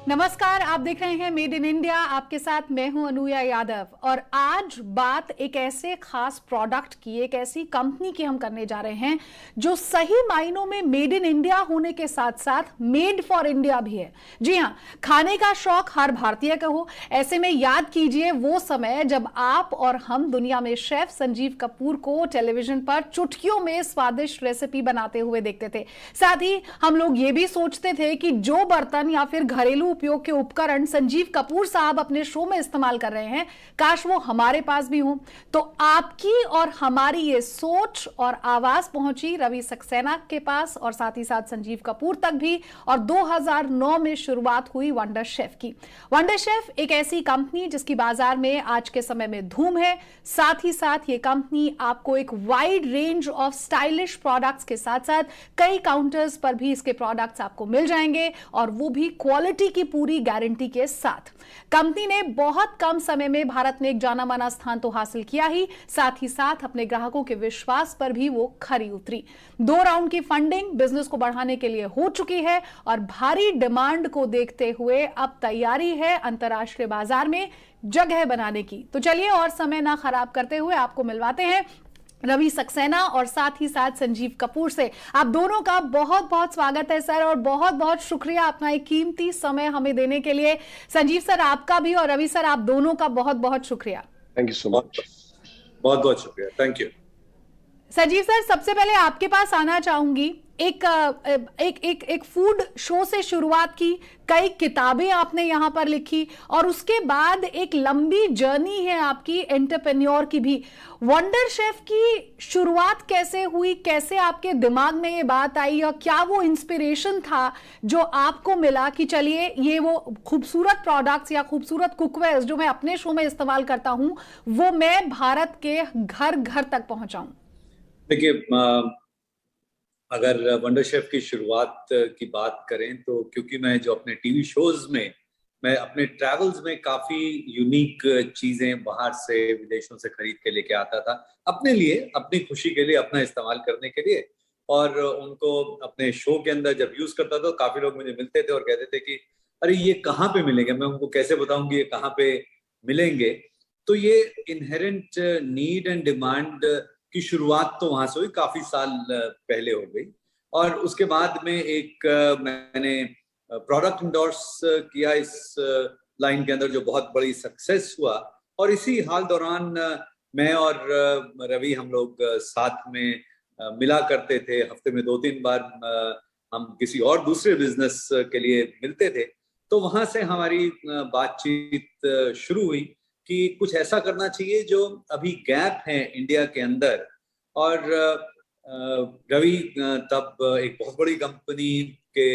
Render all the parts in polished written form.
नमस्कार, आप देख रहे हैं मेड इन इंडिया। आपके साथ मैं हूं अनुया यादव और आज बात एक ऐसे खास प्रोडक्ट की, एक ऐसी कंपनी की हम करने जा रहे हैं जो सही मायनों में मेड इन इंडिया होने के साथ साथ मेड फॉर इंडिया भी है। जी हां, खाने का शौक हर भारतीय का हो, ऐसे में याद कीजिए वो समय जब आप और हम दुनिया में शेफ संजीव कपूर को टेलीविजन पर चुटकियों में स्वादिष्ट रेसिपी बनाते हुए देखते थे। साथ ही हम लोग ये भी सोचते थे कि जो बर्तन या फिर घरेलू उपयोग के उपकरण संजीव कपूर साहब अपने शो में इस्तेमाल कर रहे हैं, काश वो हमारे पास भी हो। तो आपकी और हमारी ये सोच और आवाज पहुंची रवि सक्सेना के पास और साथ ही साथ संजीव कपूर तक भी, और 2009 में शुरुआत हुई वंडर शेफ की। वंडर शेफ एक ऐसी कंपनी जिसकी बाजार में आज के समय में धूम है। साथ ही साथ ये कंपनी आपको एक wide range of stylish products के साथ साथ कई काउंटर्स पर भी इसके प्रोडक्ट्स आपको मिल जाएंगे, और वो भी क्वालिटी की पूरी गारंटी के साथ। कंपनी ने बहुत कम समय में भारत में एक जाना माना स्थान तो हासिल किया ही, साथ ही साथ अपने ग्राहकों के विश्वास पर भी वो खरी उतरी। 2 राउंड की फंडिंग बिजनेस को बढ़ाने के लिए हो चुकी है और भारी डिमांड को देखते हुए अब तैयारी है अंतर्राष्ट्रीय बाजार में जगह बनाने की। तो चलिए और समय ना खराब करते हुए आपको मिलवाते हैं रवि सक्सेना और साथ ही साथ संजीव कपूर से। आप दोनों का बहुत बहुत स्वागत है सर, और बहुत बहुत शुक्रिया अपना एक कीमती समय हमें देने के लिए। संजीव सर आपका भी और रवि सर आप दोनों का बहुत बहुत शुक्रिया। Thank you so much. बहुत बहुत शुक्रिया, थैंक यू। संजीव सर, सबसे पहले आपके पास आना चाहूंगी। एक फूड शो से शुरुआत की, कई किताबें आपने यहां पर लिखी और उसके बाद एक लंबी जर्नी है आपकी एंटरप्रेन्योर की भी। वंडर शेफ की शुरुआत कैसे हुई, कैसे आपके दिमाग में ये बात आई, और क्या वो इंस्पिरेशन था जो आपको मिला कि चलिए ये वो खूबसूरत प्रोडक्ट्स या खूबसूरत कुकवेयर्स जो मैं अपने शो में इस्तेमाल करता हूं वो मैं भारत के घर घर तक पहुंचाऊं। देखिए, अगर वंडर शेफ की शुरुआत की बात करें तो क्योंकि मैं जो अपने टीवी शोज में, मैं अपने ट्रैवल्स में काफी यूनिक चीजें बाहर से विदेशों से खरीद के लेके आता था अपने लिए, अपनी खुशी के लिए, अपना इस्तेमाल करने के लिए, और उनको अपने शो के अंदर जब यूज करता था तो काफी लोग मुझे मिलते थे और कहते थे कि अरे ये कहाँ पे मिलेंगे, मैं उनको कैसे बताऊंगी ये कहाँ पे मिलेंगे। तो ये इनहेरेंट नीड एंड डिमांड की शुरुआत तो वहां से हुई, काफी साल पहले हो गई। और उसके बाद में मैंने प्रोडक्ट इंडोर्स किया इस लाइन के अंदर, जो बहुत बड़ी सक्सेस हुआ। और इसी हाल दौरान मैं और रवि हम लोग साथ में मिला करते थे, हफ्ते में 2-3 बार हम किसी और दूसरे बिजनेस के लिए मिलते थे। तो वहां से हमारी बातचीत शुरू हुई कि कुछ ऐसा करना चाहिए जो अभी गैप है इंडिया के अंदर। और रवि तब एक बहुत बड़ी कंपनी के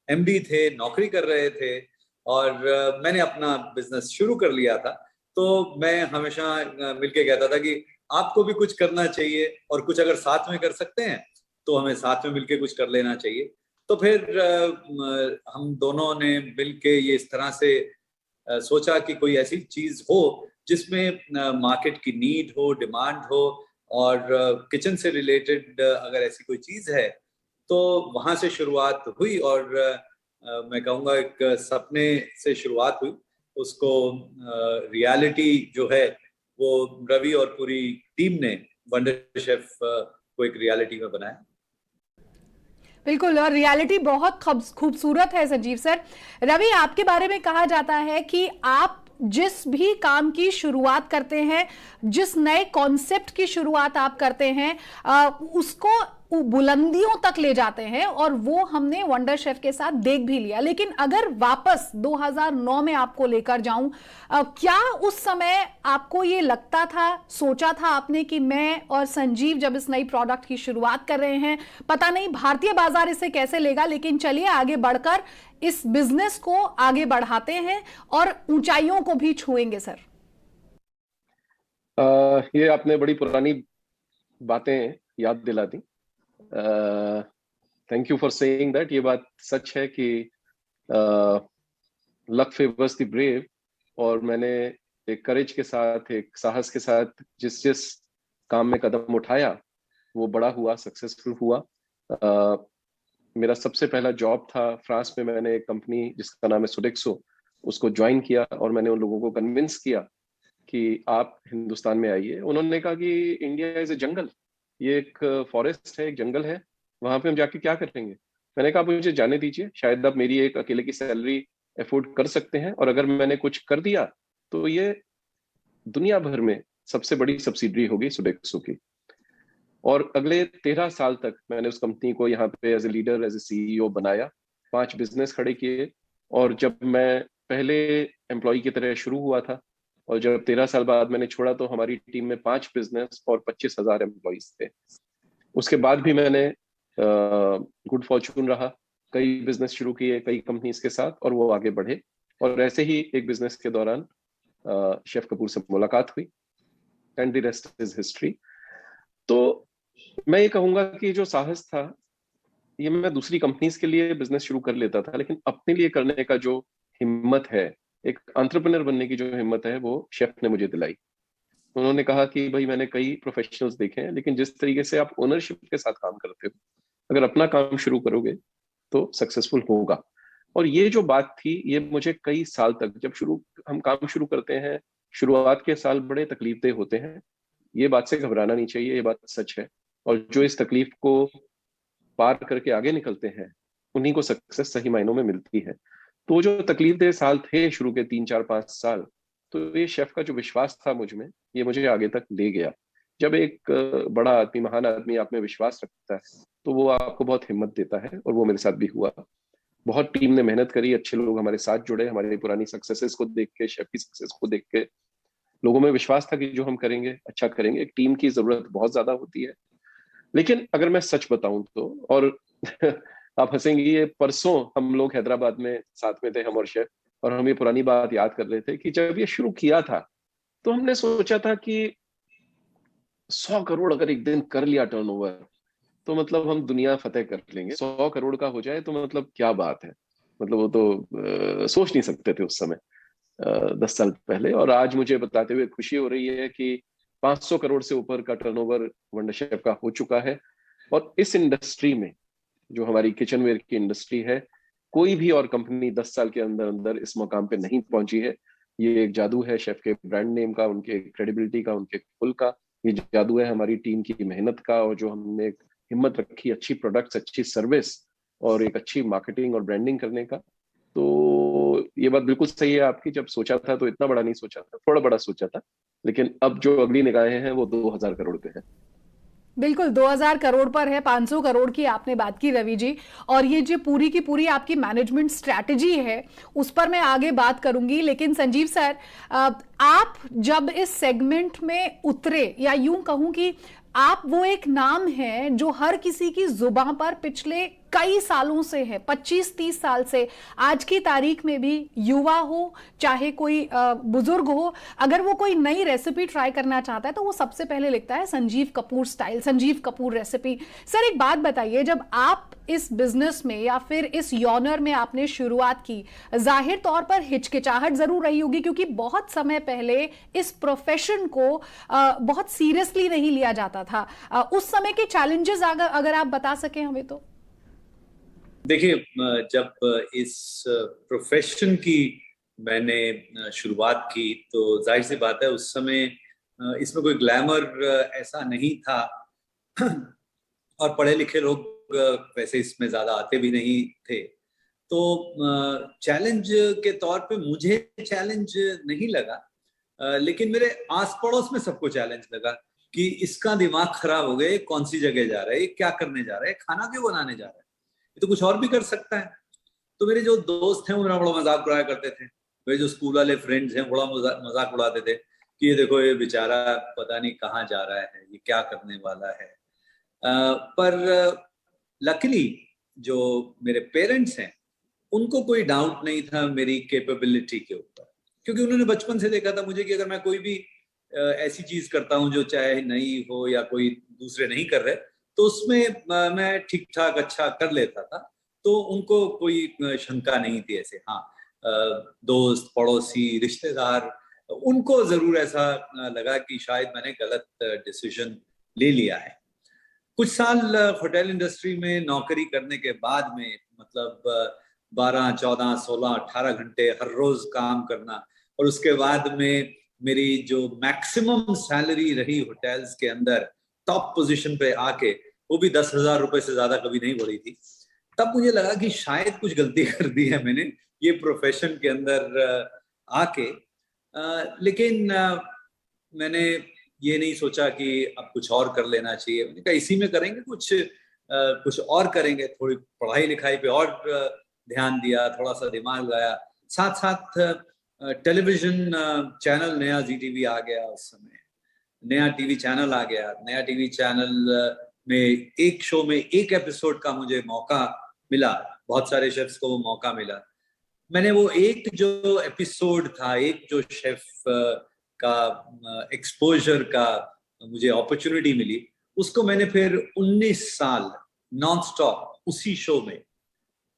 एमडी थे, नौकरी कर रहे थे, और मैंने अपना बिजनेस शुरू कर लिया था। तो मैं हमेशा मिलके कहता था कि आपको भी कुछ करना चाहिए, और कुछ अगर साथ में कर सकते हैं तो हमें साथ में मिलके कुछ कर लेना चाहिए। तो फिर हम दोनों ने मिलके ये इस तरह से सोचा कि कोई ऐसी चीज हो जिसमें मार्केट की नीड हो, डिमांड हो, और किचन से रिलेटेड अगर ऐसी कोई चीज है तो वहां से शुरुआत हुई। और मैं कहूँगा एक सपने से शुरुआत हुई, उसको रियलिटी जो है वो रवि और पूरी टीम ने वंडर शेफ को एक रियलिटी में बनाया। बिल्कुल, और रियलिटी बहुत खूबसूरत है संजीव सर। रवि, आपके बारे में कहा जाता है कि आप जिस भी काम की शुरुआत करते हैं, जिस नए कॉन्सेप्ट की शुरुआत आप करते हैं, उसको बुलंदियों तक ले जाते हैं, और वो हमने वंडर शेफ के साथ देख भी लिया। लेकिन अगर वापस 2009 में आपको लेकर जाऊं, क्या उस समय आपको ये लगता था, सोचा था आपने कि मैं और संजीव जब इस नई प्रोडक्ट की शुरुआत कर रहे हैं, पता नहीं भारतीय बाजार इसे कैसे लेगा, लेकिन चलिए आगे बढ़कर इस बिजनेस को आगे बढ़ाते हैं और ऊंचाइयों को भी छुएंगे सर? ये आपने बड़ी पुरानी बातें याद दिला दी। Thank you for saying that. ये बात सच है कि लक फेवर्स द ब्रेव, और मैंने एक करेज के साथ, एक साहस के साथ जिस काम में कदम उठाया वो बड़ा हुआ, सक्सेसफुल हुआ। मेरा सबसे पहला जॉब था फ्रांस में। मैंने एक कंपनी जिसका नाम है सोडेक्सो, उसको ज्वाइन किया और मैंने उन लोगों को कन्विंस किया कि आप हिंदुस्तान में आइए। उन्होंने कहा कि इंडिया इज ए जंगल, ये एक फॉरेस्ट है, एक जंगल है, वहां पे हम जाके क्या करेंगे। मैंने कहा मुझे जाने दीजिए, शायद आप मेरी एक अकेले की सैलरी अफोर्ड कर सकते हैं, और अगर मैंने कुछ कर दिया तो ये दुनिया भर में सबसे बड़ी सब्सिडरी होगी सोडेक्सो की। और अगले 13 साल तक मैंने उस कंपनी को यहाँ पे as a leader, as a CEO बनाया, 5 बिजनेस खड़े किए। और जब मैं पहले एम्प्लॉय की तरह शुरू हुआ था और जब 13 साल बाद मैंने छोड़ा तो हमारी टीम में 5 बिजनेस और 25,000 एम्प्लॉयज थे। उसके बाद भी मैंने गुड फॉर्चून रहा, कई बिजनेस शुरू किए कई कंपनीज के साथ, और वो आगे बढ़े। और ऐसे ही एक बिजनेस के दौरान शेफ कपूर से मुलाकात हुई, and the rest is history. तो मैं ये कहूंगा कि जो साहस था, ये मैं दूसरी कंपनीज के लिए बिजनेस शुरू कर लेता था, लेकिन अपने लिए करने का जो हिम्मत है, एक एंटरप्रेन्योर बनने की जो हिम्मत है, वो शेफ ने मुझे दिलाई। उन्होंने कहा कि भाई मैंने कई प्रोफेशनल्स देखे हैं, लेकिन जिस तरीके से आप ओनरशिप के साथ काम करते हो, अगर अपना काम शुरू करोगे तो सक्सेसफुल होगा। और ये जो बात थी, ये मुझे कई साल तक, जब हम काम शुरू करते हैं, शुरुआत के साल बड़े तकलीफदेह होते हैं, ये बात से घबराना नहीं चाहिए, ये बात सच है। और जो इस तकलीफ को पार करके आगे निकलते हैं, उन्हीं को सक्सेस सही मायनों में मिलती है। तो जो तकलीफदेह साल थे शुरू के 3, 4, 5 साल, तो ये शेफ का जो विश्वास था मुझ में, ये मुझे आगे तक ले गया। जब एक बड़ा आदमी, महान आदमी आप में विश्वास रखता है, तो वो आपको बहुत हिम्मत देता है, और वो मेरे साथ भी हुआ। बहुत टीम ने मेहनत करी, अच्छे लोग हमारे साथ जुड़े, हमारी पुरानी सक्सेसेस को देख के, शेफ की सक्सेस को देख के लोगों में विश्वास था कि जो हम करेंगे अच्छा करेंगे। एक टीम की जरूरत बहुत ज्यादा होती है। लेकिन अगर मैं सच बताऊं तो, और आप हंसेंगे, ये परसों हम लोग हैदराबाद में साथ में थे, हम और शेफ, और हम ये पुरानी बात याद कर रहे थे कि जब ये शुरू किया था तो हमने सोचा था कि 100 करोड़ अगर एक दिन कर लिया टर्नओवर, तो मतलब हम दुनिया फतेह कर लेंगे। 100 करोड़ का हो जाए तो मतलब क्या बात है, मतलब वो तो सोच नहीं सकते थे उस समय, 10 साल पहले। और आज मुझे बताते हुए खुशी हो रही है कि 500 करोड़ से ऊपर का टर्नओवर वंडर शेफ का हो चुका है। और इस इंडस्ट्री में, जो हमारी किचनवेयर की इंडस्ट्री है, कोई भी और कंपनी 10 साल के अंदर अंदर इस मुकाम पे नहीं पहुंची है। ये एक जादू है शेफ के ब्रांड नेम का, उनके क्रेडिबिलिटी का, उनके फुल का। ये जादू है हमारी टीम की मेहनत का, और जो हमने एक हिम्मत रखी अच्छी प्रोडक्ट्स, अच्छी सर्विस और एक अच्छी मार्केटिंग और ब्रांडिंग करने का। तो ये बात बिल्कुल सही है आपकी, जब सोचा था तो इतना बड़ा नहीं सोचा था, थोड़ा बड़ा सोचा था, लेकिन अब जो अगली निगाहें हैं वो 2000 करोड़ पे है। बिल्कुल 2000 करोड़ पर है। 500 करोड़ की आपने बात की रवि जी, और ये जो पूरी की पूरी आपकी मैनेजमेंट स्ट्रैटेजी है, उस पर मैं आगे बात करूंगी। लेकिन संजीव सर, आप जब इस सेगमेंट में उतरे, या यूं कहूं कि आप वो एक नाम है जो हर किसी की जुबान पर पिछले कई सालों से है, 25-30 साल से, आज की तारीख में भी, युवा हो चाहे कोई बुजुर्ग हो, अगर वो कोई नई रेसिपी ट्राई करना चाहता है तो वो सबसे पहले लिखता है Sanjeev Kapoor style, Sanjeev Kapoor recipe. Sir एक बात बताइए, जब आप इस बिजनेस में या फिर इस यॉनर में आपने शुरुआत की, जाहिर तौर पर हिचकिचाहट जरूर रही होगी, क्योंकि बहुत समय पहले इस प्रोफेशन को बहुत सीरियसली नहीं लिया जाता था। उस समय के चैलेंजेस अगर आप बता सकें हमें तो। देखिए, जब इस प्रोफेशन की मैंने शुरुआत की तो जाहिर सी बात है उस समय इसमें कोई ग्लैमर ऐसा नहीं था, और पढ़े लिखे लोग वैसे इसमें ज्यादा आते भी नहीं थे। तो चैलेंज के तौर पे मुझे चैलेंज नहीं लगा, लेकिन मेरे आस पड़ोस में सबको चैलेंज लगा कि इसका दिमाग खराब हो गया, कौन सी जगह जा रहा है, क्या करने जा रहा है, खाना क्यों बनाने जा रहा है, ये तो कुछ और भी कर सकता है। तो मेरे जो दोस्त हैं वो मेरा बड़ा मजाक उड़ाया करते थे, मेरे जो स्कूल वाले फ्रेंड्स हैं बड़ा मजाक उड़ाते थे कि ये देखो ये बेचारा पता नहीं कहाँ जा रहा है, ये क्या करने वाला है। पर लकीली जो मेरे पेरेंट्स हैं उनको कोई डाउट नहीं था मेरी कैपेबिलिटी के ऊपर, क्योंकि उन्होंने बचपन से देखा था मुझे कि अगर मैं कोई भी ऐसी चीज करता हूँ जो चाहे नई हो या कोई दूसरे नहीं कर रहे, तो उसमें मैं ठीक ठाक अच्छा कर लेता था। तो उनको कोई शंका नहीं थी ऐसे। हाँ, दोस्त, पड़ोसी, रिश्तेदार, उनको जरूर ऐसा लगा कि शायद मैंने गलत डिसीजन ले लिया है। कुछ साल होटल इंडस्ट्री में नौकरी करने के बाद में, मतलब 12, 14, 16, 18 घंटे हर रोज काम करना, और उसके बाद में मेरी जो मैक्सिमम सैलरी रही होटल्स के अंदर टॉप पोजीशन पे आके, वो भी 10,000 रुपए से ज्यादा कभी नहीं बढ़ी थी, तब मुझे लगा कि शायद कुछ गलती कर दी है मैंने ये प्रोफेशन के अंदर आके। लेकिन मैंने ये नहीं सोचा कि अब कुछ और कर लेना चाहिए। मैंने कहा इसी में करेंगे, कुछ और करेंगे। थोड़ी पढ़ाई लिखाई पे और ध्यान दिया, थोड़ा सा दिमाग लगाया। साथ साथ टेलीविजन चैनल नया ZTV आ गया, उस समय नया टीवी चैनल आ गया। नया टीवी चैनल में एक शो में एक एपिसोड का मुझे मौका मिला, बहुत सारे शेफ्स को वो मौका मिला। मैंने वो एक जो एपिसोड था, एक जो शेफ का एक्सपोजर का मुझे अपॉर्चुनिटी मिली, उसको मैंने फिर 19 साल नॉन स्टॉप उसी शो में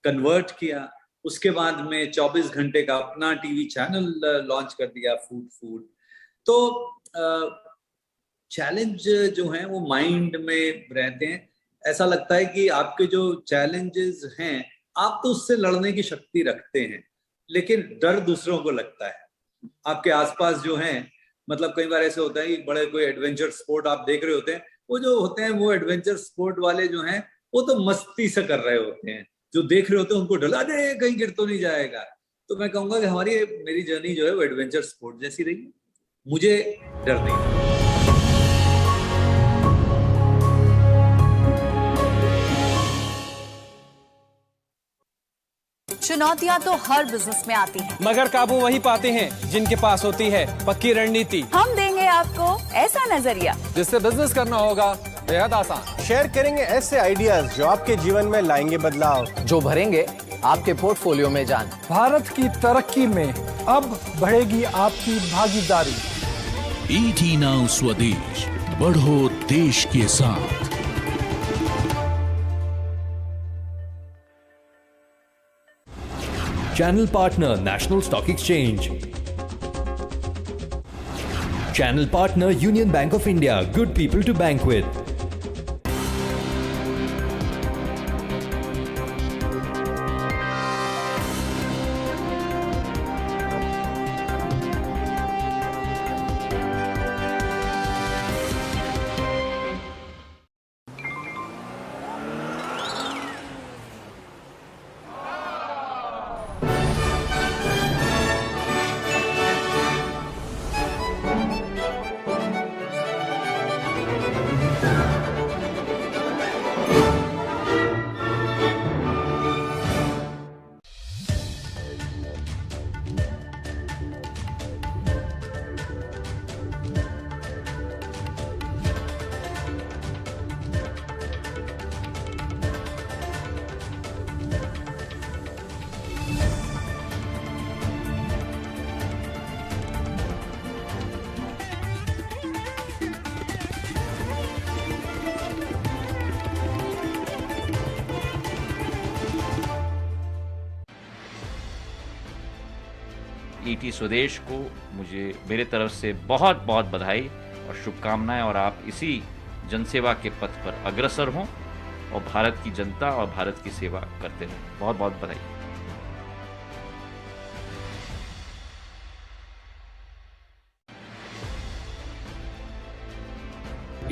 कन्वर्ट किया। उसके बाद में 24 घंटे का अपना टीवी चैनल लॉन्च कर दिया, फूड। तो चैलेंज जो हैं वो माइंड में रहते हैं। ऐसा लगता है कि आपके जो चैलेंजेस हैं, आप तो उससे लड़ने की शक्ति रखते हैं, लेकिन डर दूसरों को लगता है। आपके आसपास जो हैं, मतलब कई बार ऐसे होता है कि बड़े कोई एडवेंचर स्पोर्ट आप देख रहे होते हैं, वो जो होते हैं वो एडवेंचर स्पोर्ट वाले जो हैं वो तो मस्ती से कर रहे होते हैं। जो देख रहे होते हैं उनको डरा दे कहीं गिर तो नहीं जाएगा। तो मैं कहूंगा कि मेरी जर्नी जो है वो एडवेंचर स्पोर्ट जैसी रही, मुझे डर नहीं। चुनौतियां तो हर बिजनेस में आती हैं, मगर काबू वही पाते हैं जिनके पास होती है पक्की रणनीति। हम देंगे आपको ऐसा नजरिया जिससे बिजनेस करना होगा बेहद आसान। शेयर करेंगे ऐसे आइडियाज जो आपके जीवन में लाएंगे बदलाव, जो भरेंगे आपके पोर्टफोलियो में जान। भारत की तरक्की में अब बढ़ेगी आपकी भागीदारी। ET Now स्वदेश, बढ़ो देश के साथ। Channel partner National Stock Exchange. Channel partner Union Bank of India. Good people to bank with. ET स्वदेश को मेरे तरफ से बहुत बहुत बधाई और शुभकामनाएं, और आप इसी जनसेवा के पथ पर अग्रसर हों और भारत की जनता और भारत की सेवा करते रहें। बहुत बहुत बधाई।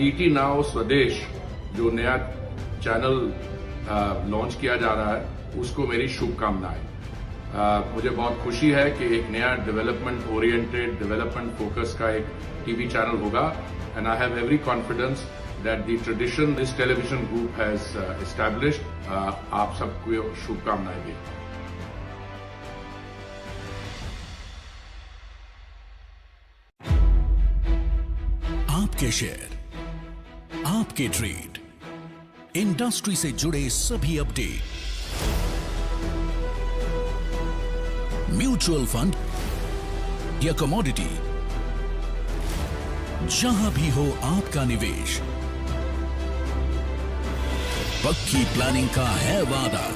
ET Now स्वदेश जो नया चैनल लॉन्च किया जा रहा है, उसको मेरी शुभकामनाएं। मुझे बहुत खुशी है कि एक नया डेवलपमेंट ओरिएंटेड, डेवलपमेंट फोकस का एक टीवी चैनल होगा, and I have every confidence that the tradition this television group has established. आप सबको शुभकामनाएं भी। आपके शेयर, आपके ट्रेड, इंडस्ट्री से जुड़े सभी अपडेट, म्यूचुअल फंड या कमोडिटी, जहां भी हो आपका निवेश, पक्की प्लानिंग का है वादा।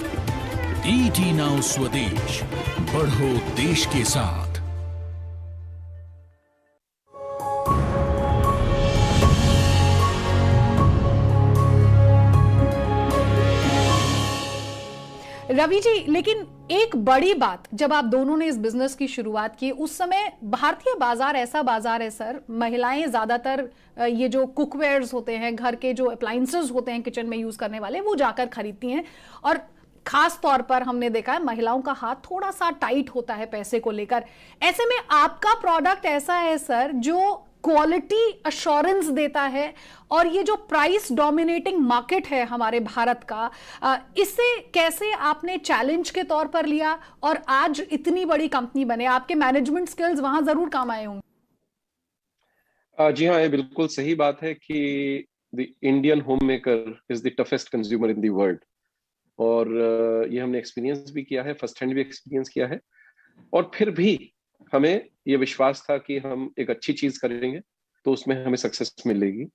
ET Now स्वदेश, बढ़ो देश के साथ। रवि जी, लेकिन एक बड़ी बात, जब आप दोनों ने इस बिजनेस की शुरुआत की उस समय भारतीय बाजार ऐसा बाजार है सर, महिलाएं ज्यादातर ये जो कुकवेयर्स होते हैं, घर के जो अप्लायंसेस होते हैं किचन में यूज करने वाले, वो जाकर खरीदती हैं। और खास तौर पर हमने देखा है महिलाओं का हाथ थोड़ा सा टाइट होता है पैसे को लेकर। ऐसे में आपका प्रोडक्ट ऐसा है सर जो क्वालिटी अश्योरेंस देता है, और ये जो प्राइस डोमिनेटिंग मार्केट है हमारे भारत का, इससे कैसे आपने चैलेंज के तौर पर लिया और आज इतनी बड़ी कंपनी बने? आपके मैनेजमेंट स्किल्स वहां जरूर काम आए होंगे। जी हाँ, ये बिल्कुल सही बात है कि the Indian home maker is the toughest consumer in the world, और ये हमने एक्सपीरियंस भी किया है, फर्स्ट हैंड भी एक्सपीरियंस किया है। और फिर भी हमें ये विश्वास था कि हम एक अच्छी चीज करेंगे तो उसमें हमें सक्सेस मिलेगी,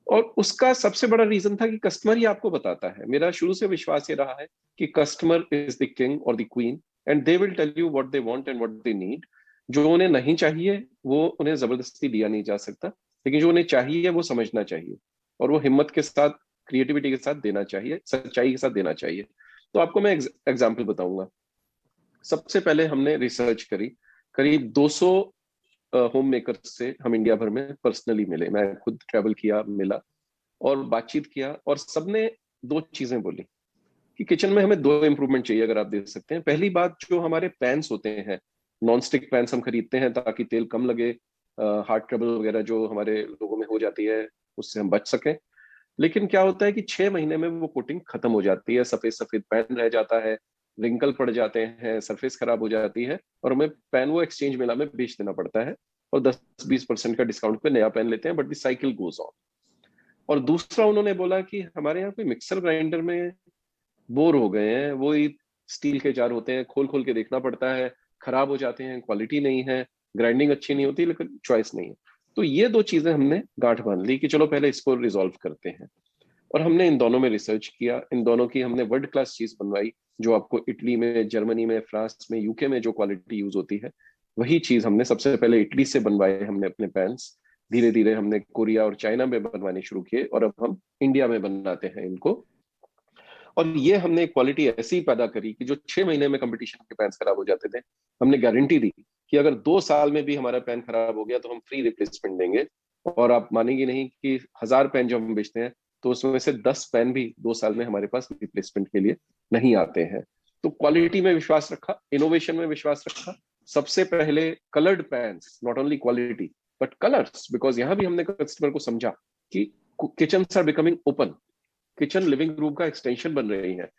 और उसका सबसे बड़ा रीजन था कि कस्टमर ही आपको बताता है। मेरा शुरू से विश्वास ये रहा है कि कस्टमर इज द किंग और the queen, and they will tell you what they want and what they need. जो उन्हें नहीं चाहिए वो उन्हें जबरदस्ती दिया नहीं जा सकता, लेकिन जो उन्हें चाहिए वो समझना चाहिए, और वो हिम्मत के साथ, क्रिएटिविटी के साथ देना चाहिए, सच्चाई के साथ देना चाहिए। तो आपको मैं एग्जाम्पल बताऊंगा। सबसे पहले हमने रिसर्च करी, करीब 200 होम मेकर्स से हम इंडिया भर में पर्सनली मिले। मैं खुद ट्रैवल किया, मिला और बातचीत किया, और सबने 2 चीजें बोली कि किचन में हमें 2 इंप्रूवमेंट चाहिए, अगर आप देख सकते हैं। पहली बात, जो हमारे पैन्स होते हैं, नॉन स्टिक पैन्स हम खरीदते हैं ताकि तेल कम लगे, हार्ट ट्रबल वगैरह जो हमारे लोगों में हो जाती है उससे हम बच सकें। लेकिन क्या होता है कि 6 महीने में वो कोटिंग खत्म हो जाती है, सफेद सफेद पैन रह जाता है, रिंकल पड़ जाते हैं, सरफेस खराब हो जाती है, और हमें पैन वो एक्सचेंज मेला में बेच देना पड़ता है, और 10-20% का डिस्काउंट पे नया पैन लेते हैं, but the cycle goes on. और दूसरा उन्होंने बोला कि हमारे यहाँ कोई मिक्सर ग्राइंडर में बोर हो गए हैं, वो ही स्टील के जार होते हैं, खोल खोल के देखना पड़ता है, खराब हो जाते हैं, क्वालिटी नहीं है, ग्राइंडिंग अच्छी नहीं होती, लेकिन चॉइस नहीं है। तो ये 2 चीजें हमने गांठ बांध ली कि चलो पहले इसको रिजॉल्व करते हैं, और हमने इन दोनों में रिसर्च किया। इन दोनों की हमने वर्ल्ड क्लास चीज बनवाई, जो आपको इटली में, जर्मनी में, फ्रांस में, यूके में जो क्वालिटी यूज होती है, वही चीज हमने सबसे पहले इटली से बनवाए हमने अपने पैन्स। धीरे धीरे हमने कोरिया और चाइना में बनवाने शुरू किए, और अब हम इंडिया में बनाते हैं इनको। और ये हमने क्वालिटी ऐसी पैदा करी कि जो 6 महीने में कंपटीशन के पैन्स खराब हो जाते थे, हमने गारंटी दी कि अगर 2 साल में भी हमारा पैन खराब हो गया तो हम फ्री रिप्लेसमेंट देंगे। और आप मानेंगे नहीं कि 1000 पैन जो हम बेचते हैं तो उसमें से 10 पैन भी 2 साल में हमारे पास रिप्लेसमेंट के लिए नहीं आते हैं। तो क्वालिटी में विश्वास रखा, इनोवेशन में विश्वास रखा। सबसे पहले coloured pans, not only quality but colours, because यहाँ भी हमने कस्टमर को समझा कि kitchens are becoming open, kitchen living room का एक्सटेंशन बन रही है,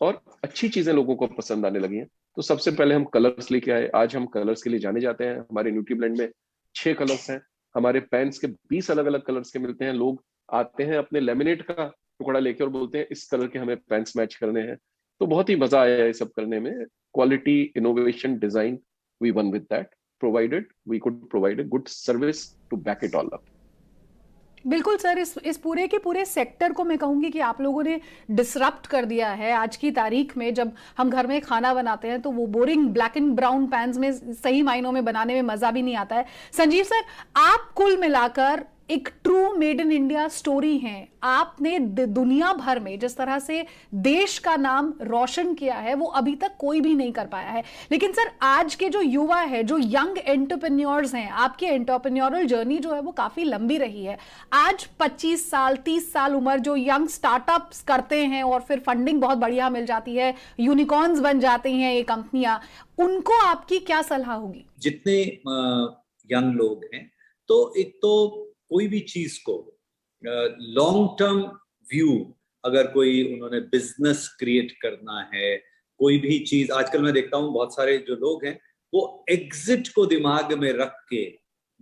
और अच्छी चीजें लोगों को पसंद आने लगी हैं। तो सबसे पहले हम कलर्स लेके आए। आज हम कलर्स के लिए जाने जाते हैं। हमारे न्यूट्रीब्लेंड में 6 कलर्स हैं, हमारे पैन्स के 20 अलग अलग कलर्स के मिलते हैं। लोग आते हैं अपने लेमिनेट का टुकड़ा लेके और बोलते हैं इस कलर के हमें पैंट्स मैच करने हैं। तो बहुत ही मजा आया ये सब करने में। Quality, innovation, design, we won with that, provided we could provide a good service to back it all up. बिल्कुल सर, इस पूरे के पूरे सेक्टर को मैं कहूंगी कि आप लोगों ने डिसरप्ट कर दिया है। आज की तारीख में जब हम घर में खाना बनाते हैं तो वो boring black and brown pans में सही मायनों में बनाने में मजा भी नहीं आता है। संजीव सर, आप कुल मिलाकर एक true made in India story है। आपने दुनिया भर में जिस तरह से देश का नाम रोशन किया है वो अभी तक कोई भी नहीं कर पाया है। लेकिन सर, आज के जो युवा है, जो यंग एंटरप्रेन्योर्स हैं, आपकी एंटरप्रेन्योरल जर्नी जो है वो काफी लंबी रही है। आज 25 साल 30 साल उम्र जो यंग स्टार्टअप्स करते हैं और फिर फंडिंग बहुत बढ़िया मिल जाती है, यूनिकॉर्न्स बन जाती हैं ये कंपनियां, उनको आपकी क्या सलाह होगी? जितने यंग लोग हैं, तो एक तो कोई भी चीज को लॉन्ग टर्म व्यू, अगर कोई उन्होंने बिजनेस क्रिएट करना है, कोई भी चीज, आजकल मैं देखता हूँ बहुत सारे जो लोग हैं वो एग्जिट को दिमाग में रख के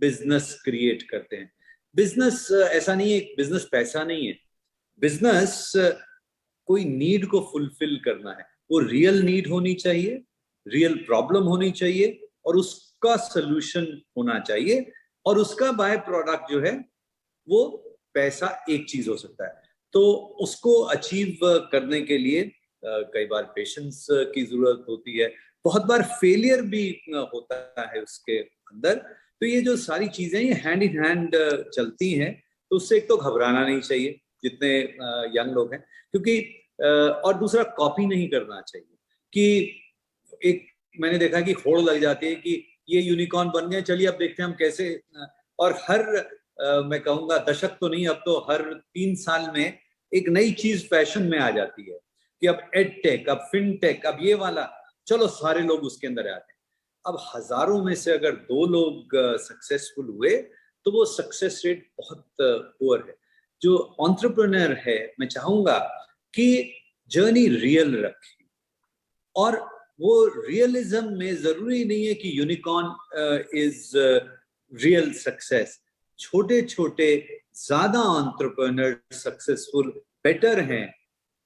बिजनेस क्रिएट करते हैं। बिजनेस ऐसा नहीं है, बिजनेस पैसा नहीं है। बिजनेस कोई नीड को फुलफिल करना है। वो रियल नीड होनी चाहिए, रियल प्रॉब्लम होनी चाहिए, और उसका सोल्यूशन होना चाहिए, और उसका बाय प्रोडक्ट जो है वो पैसा एक चीज हो सकता है। तो उसको अचीव करने के लिए कई बार पेशेंस की जरूरत होती है, बहुत बार फेलियर भी होता है उसके अंदर। तो ये जो सारी चीजें ये हैंड इन हैंड चलती हैं, तो उससे एक तो घबराना नहीं चाहिए जितने यंग लोग हैं, क्योंकि और दूसरा कॉपी नहीं करना चाहिए। कि एक मैंने देखा कि होड़ लग जाती है कि ये यूनिकॉर्न बन गए, चलिए अब देखते हैं हम कैसे। और हर मैं कहूँगा दशक तो नहीं, अब तो हर 3 साल में एक नई चीज फैशन में आ जाती है कि अब एडटेक, अब फिनटेक, अब ये वाला, चलो सारे लोग उसके अंदर आते हैं। अब हजारों में से अगर 2 लोग सक्सेसफुल हुए तो वो सक्सेस रेट बहुत पुअर है। जो एंटरप्रेन्योर है, मैं चाहूंगा कि जर्नी रियल रखें, और वो रियलिज्म में जरूरी नहीं है कि यूनिकॉर्न इज रियल सक्सेस। छोटे छोटे ज्यादा एंटरप्रेन्योर सक्सेसफुल बेटर हैं,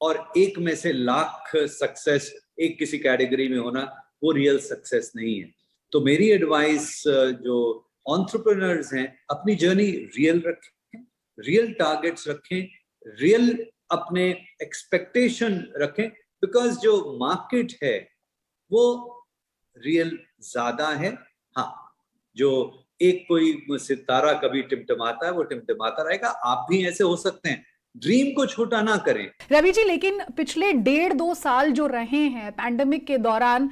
और 1 में से लाख सक्सेस एक किसी कैटेगरी में होना वो रियल सक्सेस नहीं है। तो मेरी एडवाइस जो एंटरप्रेन्योर्स हैं, अपनी जर्नी रियल रखें, रियल टारगेट्स रखें, रियल अपने एक्सपेक्टेशन रखें, बिकॉज जो मार्केट है वो रियल ज्यादा है। हाँ, जो एक कोई सितारा कभी टिमटिमाता है वो टिमटिमाता रहेगा, आप भी ऐसे हो सकते हैं। ड्रीम को छोटा ना करें। रवि जी, लेकिन पिछले 1.5-2 साल जो रहे हैं पैंडेमिक के दौरान,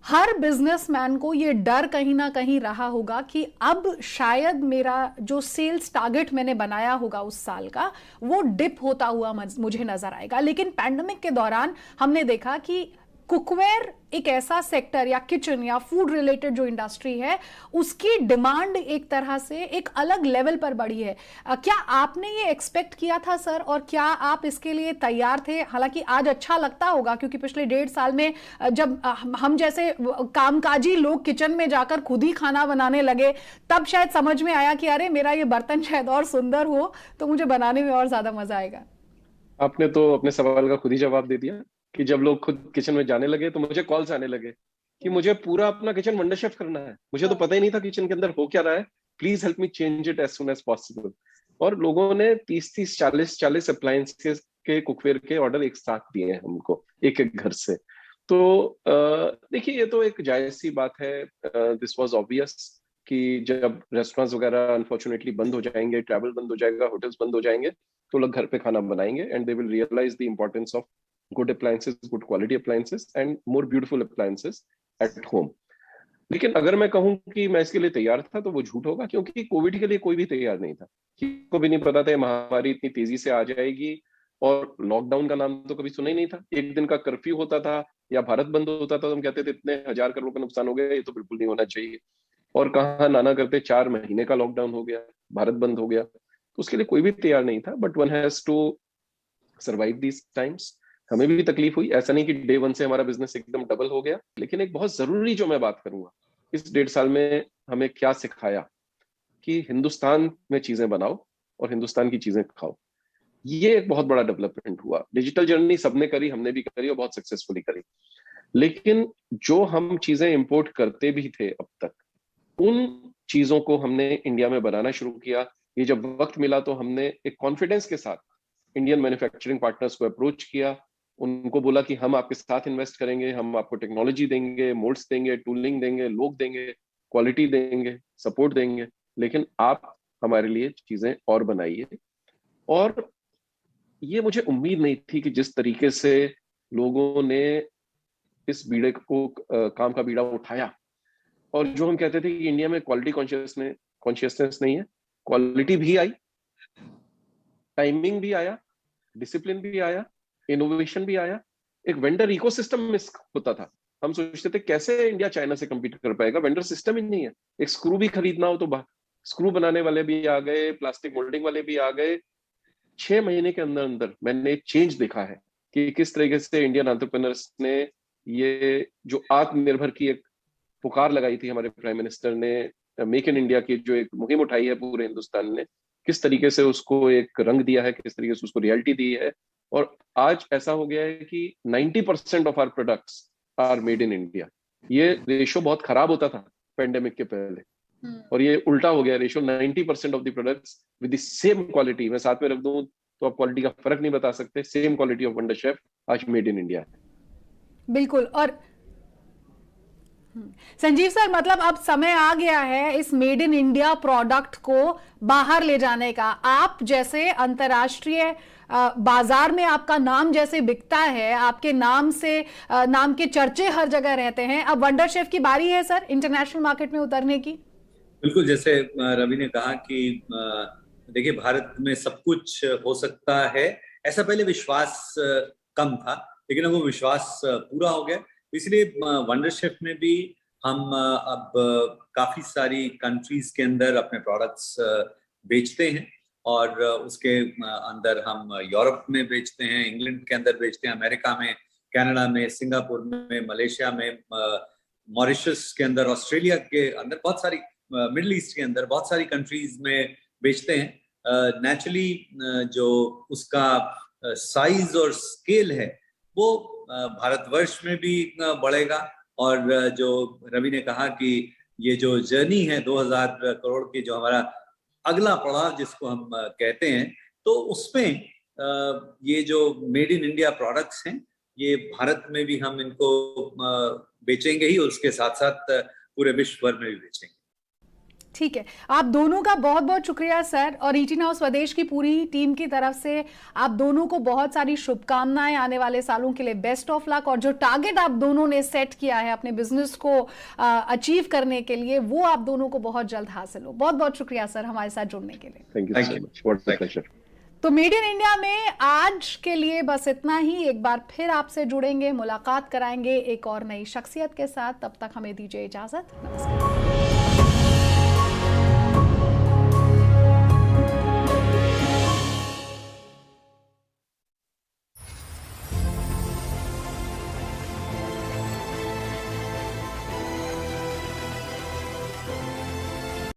हर बिजनेसमैन को ये डर कहीं ना कहीं रहा होगा कि अब शायद मेरा जो सेल्स टारगेट मैंने बनाया होगा उस साल का, वो डिप होता हुआ मुझे नजर आएगा। लेकिन पैंडेमिक के दौरान हमने देखा कि कुकवेयर एक ऐसा सेक्टर या किचन या फूड रिलेटेड जो इंडस्ट्री है, उसकी डिमांड एक तरह से एक अलग लेवल पर बढ़ी है। क्या आपने ये एक्सपेक्ट किया था सर, और क्या आप इसके लिए तैयार थे? हालांकि आज अच्छा लगता होगा क्योंकि पिछले 1.5 साल में जब हम जैसे कामकाजी लोग किचन में जाकर खुद ही खाना बनाने लगे, तब शायद समझ में आया कि अरे मेरा ये बर्तन शायद और सुंदर हो तो मुझे बनाने में और ज्यादा मजा आएगा। आपने तो अपने सवाल का खुद ही जवाब दे दिया कि जब लोग खुद किचन में जाने लगे तो मुझे कॉल्स आने लगे कि मुझे पूरा अपना किचन वंडर शेफ करना है, मुझे तो पता ही नहीं था किचन के अंदर हो क्या रहा है, please help me change it as soon as possible. और लोगों ने 30-30, 40-40 अप्लायंसेस के कुकवेयर के ऑर्डर एक साथ दिए हैं हमको, एक एक घर से। तो देखिए, ये तो एक जायज सी बात है। दिस वाज ऑब्वियस कि जब रेस्टोरेंट्स वगैरह अनफॉर्चुनेटली बंद हो जाएंगे, ट्रैवल बंद हो जाएगा, होटल्स बंद हो जाएंगे, तो लोग घर पे खाना बनाएंगे and they will realise the importance of good appliances, good quality appliances and more beautiful appliances at home. लेकिन अगर मैं कहूं कि मैं इसके लिए तैयार था तो वो झूठ होगा, क्योंकि कोविड के लिए कोई भी तैयार नहीं था। किसी को भी नहीं पता था महामारी इतनी तेजी से आ जाएगी, और लॉकडाउन का नाम तो कभी सुना ही नहीं था। एक दिन का कर्फ्यू होता था या भारत बंद होता था तो हम कहते थे इतने 1000 करोड़ का नुकसान हो गया, ये तो बिल्कुल नहीं होना चाहिए। और कहाँ नाना करते 4 महीने का लॉकडाउन हो गया, भारत बंद हो गया। तो उसके लिए कोई भी तैयार नहीं था, but one has to survive these times. हमें भी तकलीफ हुई, ऐसा नहीं कि डे 1 से हमारा बिजनेस एकदम डबल हो गया। लेकिन एक बहुत जरूरी जो मैं बात करूंगा, इस 1.5 साल में हमें क्या सिखाया कि हिंदुस्तान में चीजें बनाओ और हिंदुस्तान की चीजें खाओ। ये एक बहुत बड़ा डेवलपमेंट हुआ। डिजिटल जर्नी सबने करी, हमने भी करी और बहुत सक्सेसफुली करी। लेकिन जो हम चीजें इंपोर्ट करते भी थे अब तक, उन चीजों को हमने इंडिया में बनाना शुरू किया। ये जब वक्त मिला तो हमने एक कॉन्फिडेंस के साथ इंडियन मैन्युफैक्चरिंग पार्टनर्स को अप्रोच किया, उनको बोला कि हम आपके साथ इन्वेस्ट करेंगे, हम आपको टेक्नोलॉजी देंगे, मोल्ड्स देंगे, टूलिंग देंगे, लोग देंगे, क्वालिटी देंगे, सपोर्ट देंगे, लेकिन आप हमारे लिए चीजें और बनाइए। और ये मुझे उम्मीद नहीं थी कि जिस तरीके से लोगों ने इस बीड़े को काम का बीड़ा उठाया, और जो हम कहते थे कि इंडिया में क्वालिटी कॉन्शियसनेस नहीं है, क्वालिटी भी आई, टाइमिंग भी आया, डिसिप्लिन भी आया, इनोवेशन भी आया। एक वेंडर इकोसिस्टम मिस होता था। हम सोचते थे कैसे इंडिया चाइना से कम्पीट कर पाएगा, वेंडर सिस्टम ही नहीं है। एक स्क्रू भी खरीदना हो तो स्क्रू बनाने वाले भी आ गए, प्लास्टिक मोल्डिंग वाले भी आ गए। 6 महीने के अंदर अंदर मैंने चेंज देखा है कि किस तरीके से इंडियन एंटरप्रेन्योर्स ने ये जो आत्मनिर्भर की एक पुकार लगाई थी हमारे प्राइम मिनिस्टर ने, मेक इन इंडिया की जो एक मुहिम उठाई है पूरे हिंदुस्तान ने, किस तरीके से उसको एक रंग दिया है, किस तरीके से उसको रियलिटी दी है। और आज ऐसा हो गया है कि 90% of our products are made in India. ये रेशो बहुत खराब होता था पेंडेमिक के पहले, और ये उल्टा हो गया ratio. 90% of the products with the same quality, मैं साथ में रख दूं तो आप क्वालिटी का फर्क नहीं बता सकते, same quality of wonder chef आज मेड इन इंडिया है। बिल्कुल। और संजीव सर, मतलब अब समय आ गया है इस मेड इन इंडिया प्रोडक्ट को बाहर ले जाने का। आप जैसे अंतर्राष्ट्रीय बाजार में आपका नाम जैसे बिकता है, आपके नाम से नाम के चर्चे हर जगह रहते हैं, अब वंडर शेफ की बारी है सर इंटरनेशनल मार्केट में उतरने की। बिल्कुल, जैसे रवि ने कहा कि देखिए भारत में सब कुछ हो सकता है, ऐसा पहले विश्वास कम था, लेकिन अब वो विश्वास पूरा हो गया। इसलिए वंडर शेफ में भी हम अब काफी सारी कंट्रीज के अंदर अपने प्रोडक्ट्स बेचते हैं, और उसके अंदर हम यूरोप में बेचते हैं, इंग्लैंड के अंदर बेचते हैं, अमेरिका में, कनाडा में, सिंगापुर में, मलेशिया में, मॉरिशस के अंदर, ऑस्ट्रेलिया के अंदर, बहुत सारी मिडिल ईस्ट के अंदर बहुत सारी कंट्रीज में बेचते हैं। नेचुरली जो उसका साइज और स्केल है वो भारतवर्ष में भी बढ़ेगा, और जो रवि ने कहा कि ये जो जर्नी है 2000 करोड़ की, जो हमारा अगला पड़ाव जिसको हम कहते हैं, तो उसमें ये जो मेड इन इंडिया प्रोडक्ट्स हैं ये भारत में भी हम इनको बेचेंगे ही, और उसके साथ साथ पूरे विश्व भर में भी बेचेंगे। ठीक है, आप दोनों का बहुत बहुत शुक्रिया सर, और ईटी नाउ स्वदेश की पूरी टीम की तरफ से आप दोनों को बहुत सारी शुभकामनाएं, आने वाले सालों के लिए बेस्ट ऑफ लक, और जो टारगेट आप दोनों ने सेट किया है अपने बिजनेस को अचीव करने के लिए, वो आप दोनों को बहुत जल्द हासिल हो। बहुत बहुत शुक्रिया सर हमारे साथ जुड़ने के लिए। Thank you so much, what a pleasure. तो मेड इन इंडिया में आज के लिए बस इतना ही। एक बार फिर आपसे जुड़ेंगे, मुलाकात कराएंगे एक और नई शख्सियत के साथ। तब तक हमें दीजिए इजाजत, नमस्कार।